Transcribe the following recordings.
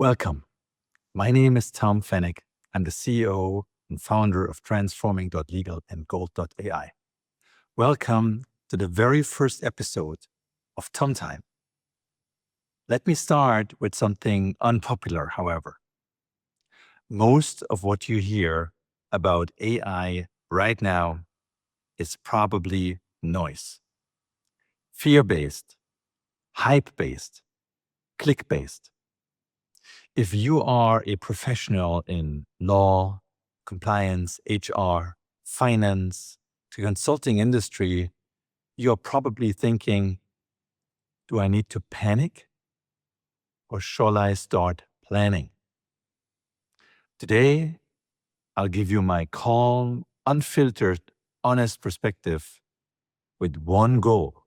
Welcome. My name is Tom Fennick. I'm the CEO and founder of transforming.legal and gold.ai. Welcome to the very first episode of TomTime. Let me start with something unpopular, however. Most of what you hear about AI right now is probably noise. Fear-based, hype-based, click-based. If you are a professional in law, compliance, HR, finance, the consulting industry, you're probably thinking, do I need to panic or shall I start planning? Today, I'll give you my calm, unfiltered, honest perspective with one goal: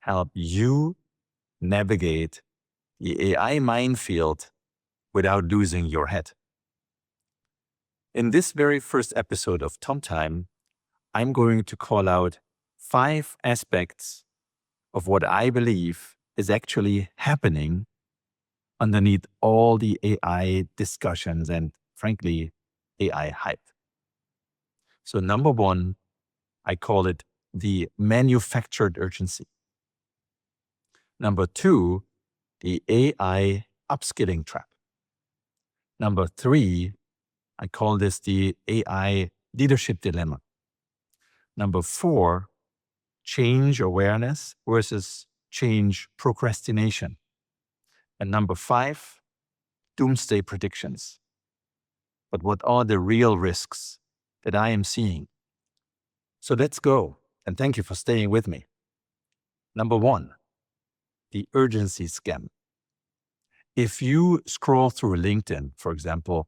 help you navigate the AI minefield without losing your head. In this very first episode of TomTime, I'm going to call out 5 aspects of what I believe is actually happening underneath all the AI discussions and, frankly, AI hype. So number 1, I call it the manufactured urgency. Number 2, the AI upskilling trap. Number 3, I call this the AI leadership dilemma. Number 4, change awareness versus change procrastination. And number 5, doomsday predictions. But what are the real risks that I am seeing? So let's go. And thank you for staying with me. Number 1, the urgency scam. If you scroll through LinkedIn, for example,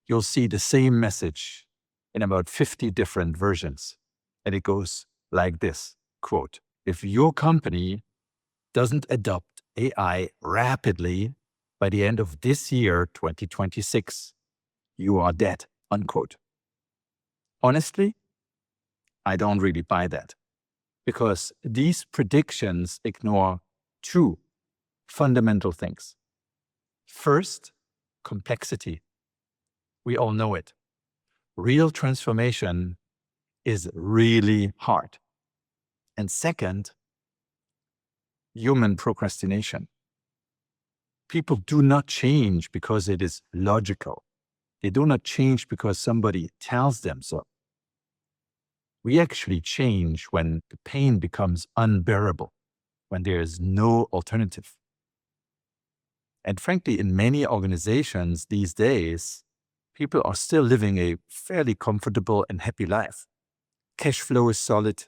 you'll see the same message in about 50 different versions. And it goes like this, quote, if your company doesn't adopt AI rapidly by the end of this year, 2026, you are dead, unquote. Honestly, I don't really buy that, because these predictions ignore 2 fundamental things. First, complexity. We all know it. Real transformation is really hard. And second, human procrastination. People do not change because it is logical. They do not change because somebody tells them so. We actually change when the pain becomes unbearable, when there is no alternative. And frankly, in many organizations these days, people are still living a fairly comfortable and happy life. Cash flow is solid.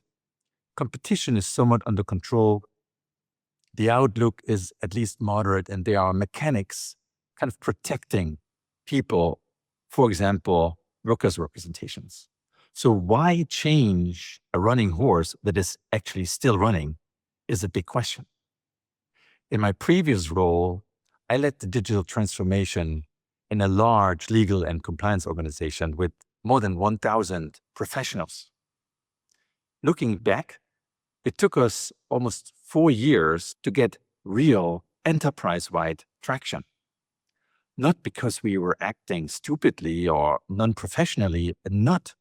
Competition is somewhat under control. The outlook is at least moderate, and there are mechanics kind of protecting people, for example, workers' representations. So why change a running horse that is actually still running is a big question. In my previous role, I led the digital transformation in a large legal and compliance organization with more than 1,000 professionals. Looking back, it took us almost 4 years to get real enterprise-wide traction. Not because we were acting stupidly or non-professionally, and not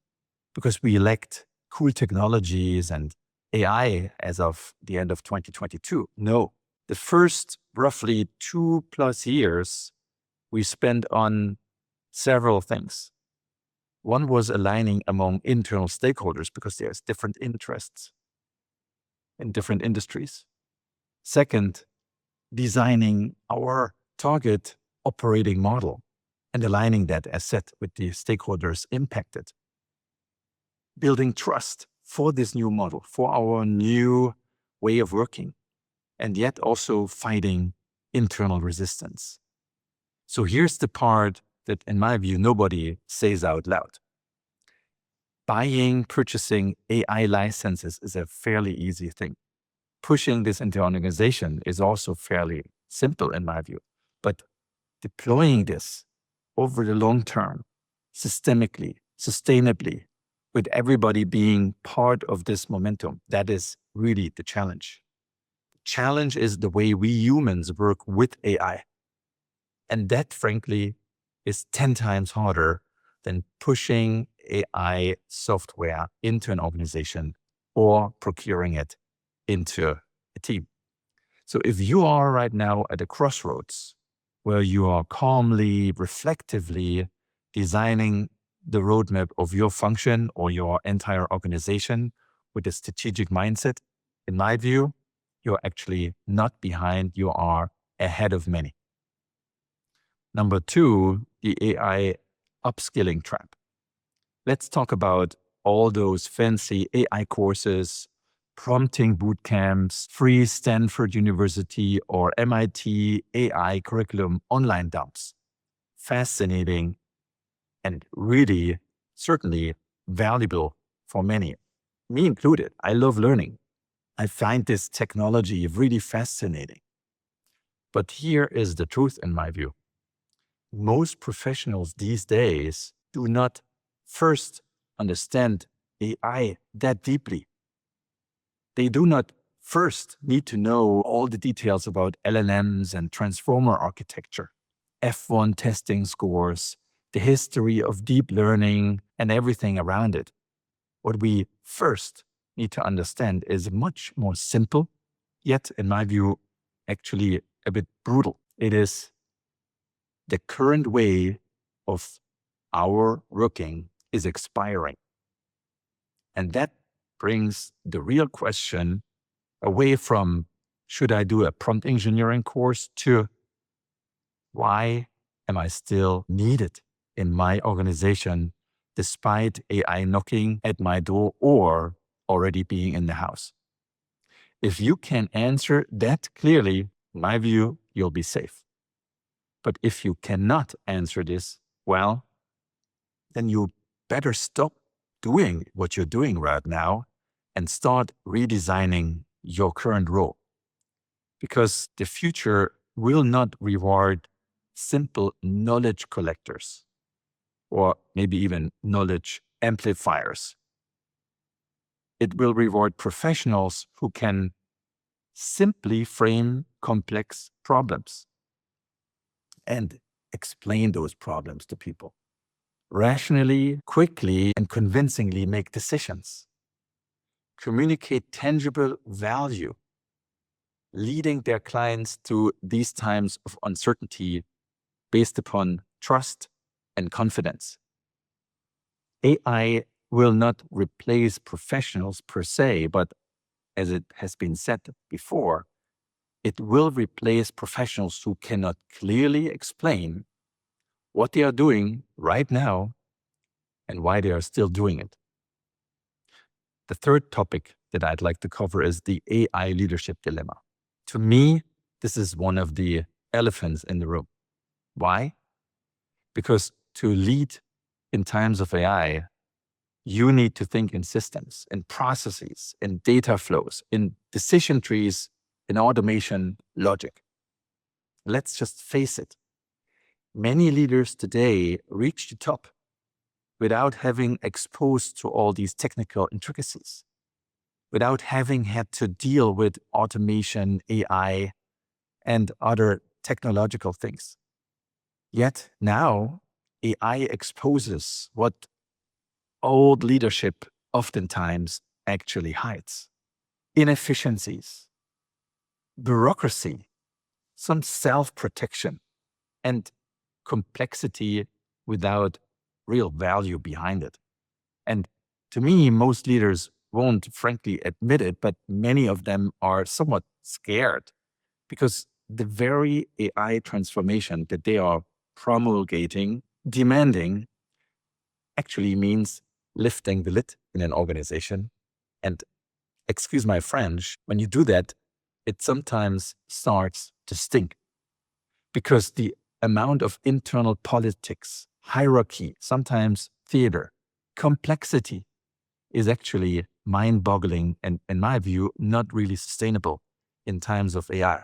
because we lacked cool technologies and AI as of the end of 2022. No, the first roughly 2+ years we spent on several things. One was aligning among internal stakeholders because there's different interests in different industries. Second, designing our target operating model and aligning that asset with the stakeholders impacted. Building trust for this new model, for our new way of working, and yet also fighting internal resistance. So here's the part that, in my view, nobody says out loud. Purchasing AI licenses is a fairly easy thing. Pushing this into an organization is also fairly simple, in my view. But deploying this over the long term, systemically, sustainably, with everybody being part of this momentum, that is really the challenge. Challenge is the way we humans work with AI. And that, frankly, is 10 times harder than pushing AI software into an organization or procuring it into a team. So if you are right now at a crossroads where you are calmly, reflectively designing the roadmap of your function or your entire organization with a strategic mindset, in my view, you're actually not behind, you are ahead of many. Number 2, the AI upskilling trap. Let's talk about all those fancy AI courses, prompting boot camps, free Stanford University or MIT AI curriculum online dumps. Fascinating and really, certainly valuable for many, me included. I love learning. I find this technology really fascinating. But here is the truth in my view. Most professionals these days do not first understand AI that deeply. They do not first need to know all the details about LLMs and transformer architecture, F1 testing scores, the history of deep learning, and everything around it. What we first need to understand is much more simple, yet, in my view, actually a bit brutal. It is the current way of our working is expiring. And that brings the real question away from, should I do a prompt engineering course, to why am I still needed in my organization despite AI knocking at my door or already being in the house? If you can answer that clearly, in my view, you'll be safe. But if you cannot answer this, well, then you better stop doing what you're doing right now and start redesigning your current role. Because the future will not reward simple knowledge collectors or maybe even knowledge amplifiers. It will reward professionals who can simply frame complex problems and explain those problems to people, rationally, quickly, and convincingly make decisions, communicate tangible value, leading their clients through these times of uncertainty based upon trust and confidence. AI will not replace professionals per se, but as it has been said before, it will replace professionals who cannot clearly explain what they are doing right now and why they are still doing it. The third topic that I'd like to cover is the AI leadership dilemma. To me, this is one of the elephants in the room. Why? Because to lead in times of AI, you need to think in systems, in processes, in data flows, in decision trees, in automation logic. Let's just face it. Many leaders today reach the top without having exposed to all these technical intricacies, without having had to deal with automation, AI, and other technological things. Yet now, AI exposes what old leadership oftentimes actually hides: inefficiencies, bureaucracy, some self-protection, and complexity without real value behind it. And to me, most leaders won't frankly admit it, but many of them are somewhat scared because the very AI transformation that they are promulgating, demanding, actually means lifting the lid in an organization. And excuse my French, when you do that, it sometimes starts to stink because the amount of internal politics, hierarchy, sometimes theater, complexity is actually mind-boggling and, in my view, not really sustainable in times of AI.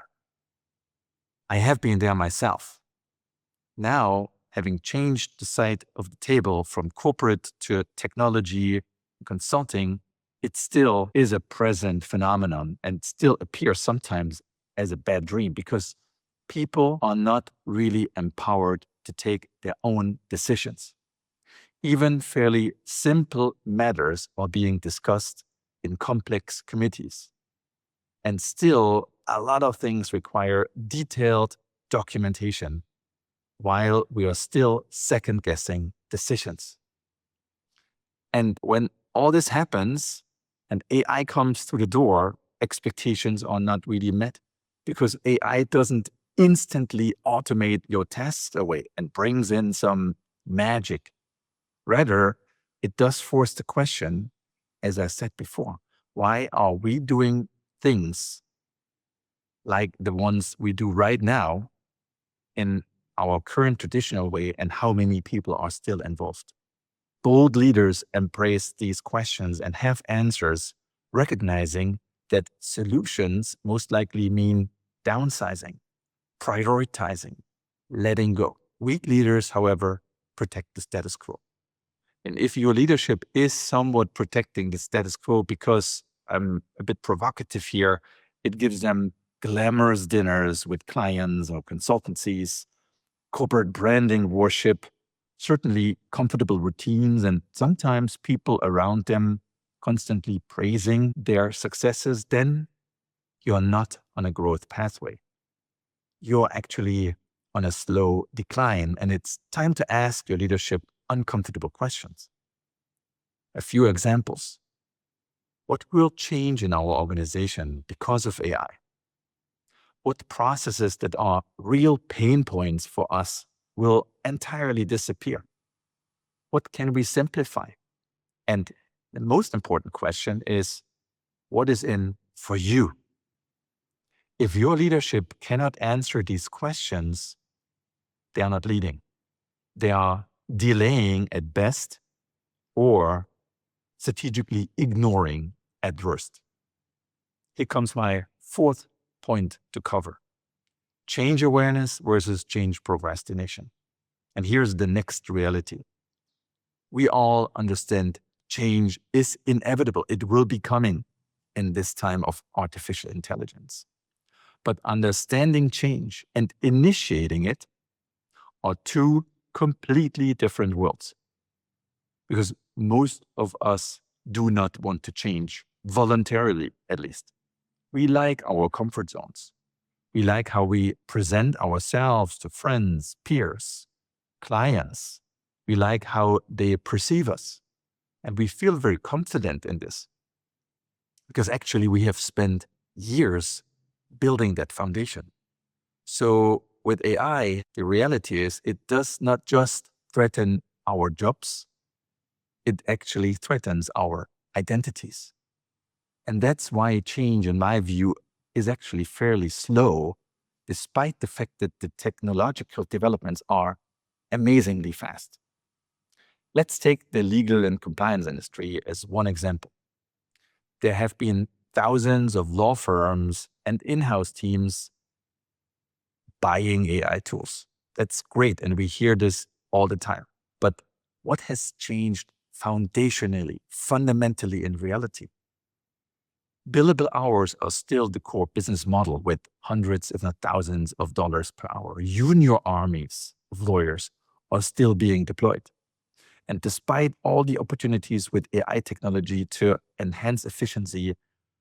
I have been there myself. Now, having changed the side of the table from corporate to technology consulting, it still is a present phenomenon and still appears sometimes as a bad dream because people are not really empowered to take their own decisions. Even fairly simple matters are being discussed in complex committees. And still, a lot of things require detailed documentation while we are still second guessing decisions. And when all this happens and AI comes through the door, expectations are not really met because AI doesn't instantly automate your tasks away and brings in some magic. Rather, it does force the question, as I said before, why are we doing things like the ones we do right now in our current traditional way, and how many people are still involved? Bold leaders embrace these questions and have answers, recognizing that solutions most likely mean downsizing, prioritizing, letting go. Weak leaders, however, protect the status quo. And if your leadership is somewhat protecting the status quo, because I'm a bit provocative here, it gives them glamorous dinners with clients or consultancies, corporate branding worship, certainly comfortable routines, and sometimes people around them constantly praising their successes, then you're not on a growth pathway. You're actually on a slow decline, and it's time to ask your leadership uncomfortable questions. A few examples. What will change in our organization because of AI? What processes that are real pain points for us will entirely disappear? What can we simplify? And the most important question is, what is in for you? If your leadership cannot answer these questions, they are not leading. They are delaying at best or strategically ignoring at worst. Here comes my fourth point to cover: change awareness versus change procrastination. And here's the next reality. We all understand change is inevitable. It will be coming in this time of artificial intelligence. But understanding change and initiating it are two completely different worlds. Because most of us do not want to change, voluntarily at least. We like our comfort zones. We like how we present ourselves to friends, peers, clients. We like how they perceive us. And we feel very confident in this because actually we have spent years building that foundation. So with AI, the reality is it does not just threaten our jobs, it actually threatens our identities. And that's why change, in my view, is actually fairly slow, despite the fact that the technological developments are amazingly fast. Let's take the legal and compliance industry as one example. There have been thousands of law firms and in-house teams buying AI tools. That's great, and we hear this all the time. But what has changed foundationally, fundamentally in reality? Billable hours are still the core business model with hundreds, if not thousands of dollars per hour. Junior armies of lawyers are still being deployed. And despite all the opportunities with AI technology to enhance efficiency,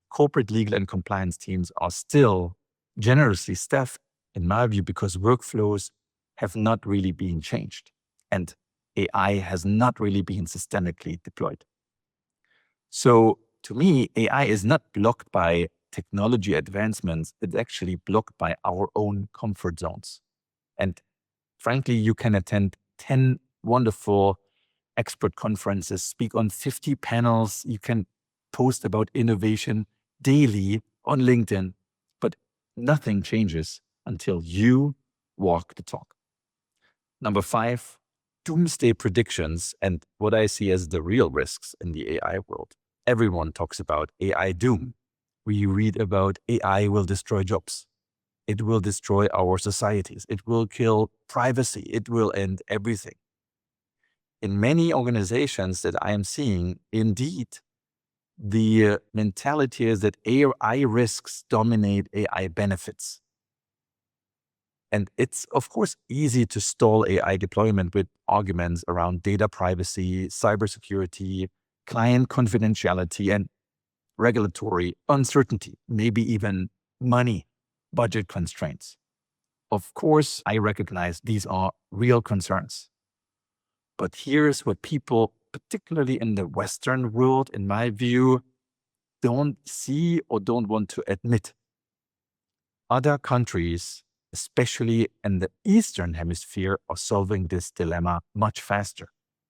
corporate legal and compliance teams are still generously staffed, in my view, because workflows have not really been changed and AI has not really been systemically deployed. So to me, AI is not blocked by technology advancements. It's actually blocked by our own comfort zones. And frankly, you can attend 10 wonderful expert conferences, speak on 50 panels. You can post about innovation daily on LinkedIn, but nothing changes until you walk the talk. Number 5, doomsday predictions and what I see as the real risks in the AI world. Everyone talks about AI doom. We read about AI will destroy jobs. It will destroy our societies. It will kill privacy. It will end everything. In many organizations that I am seeing, indeed, the mentality is that AI risks dominate AI benefits. And it's, of course, easy to stall AI deployment with arguments around data privacy, cybersecurity, client confidentiality, and regulatory uncertainty, maybe even money, budget constraints. Of course, I recognize these are real concerns. But here's what people, particularly in the Western world, in my view, don't see or don't want to admit. Other countries, especially in the Eastern Hemisphere, are solving this dilemma much faster.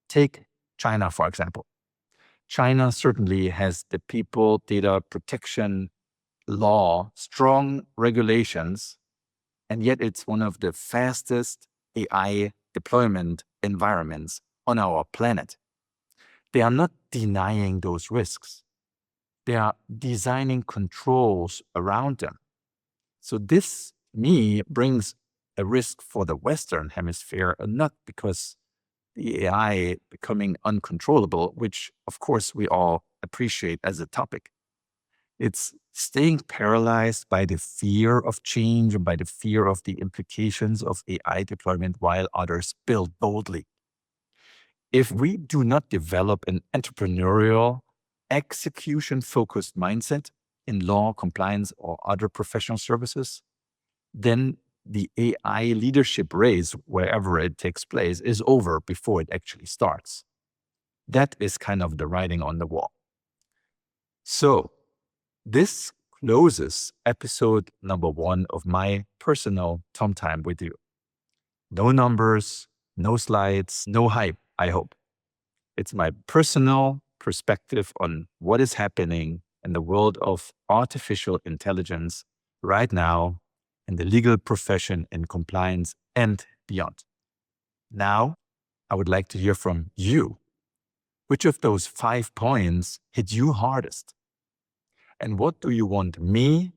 Take China, for example. China certainly has the people data protection law, strong regulations, and yet it's one of the fastest AI deployment environments on our planet. They are not denying those risks. They are designing controls around them. So this, me, brings a risk for the Western Hemisphere, not because the AI becoming uncontrollable, which of course we all appreciate as a topic. It's staying paralyzed by the fear of change and by the fear of the implications of AI deployment while others build boldly. If we do not develop an entrepreneurial, execution-focused mindset in law, compliance, or other professional services, then the AI leadership race, wherever it takes place, is over before it actually starts. That is kind of the writing on the wall. So this closes episode number 1 of my personal TomTime with you. No numbers, no slides, no hype, I hope. It's my personal perspective on what is happening in the world of artificial intelligence right now in the legal profession, in compliance, and beyond. Now, I would like to hear from you. Which of those 5 points hit you hardest? And what do you want me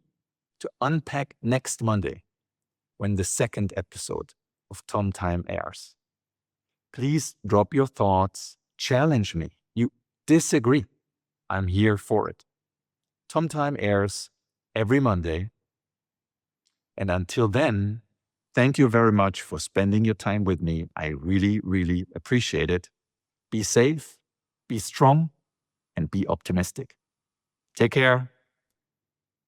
to unpack next Monday when the second episode of TomTime airs? Please drop your thoughts, challenge me. You disagree, I'm here for it. TomTime airs every Monday. And until then, thank you very much for spending your time with me. I really, really appreciate it. Be safe, be strong, and be optimistic. Take care.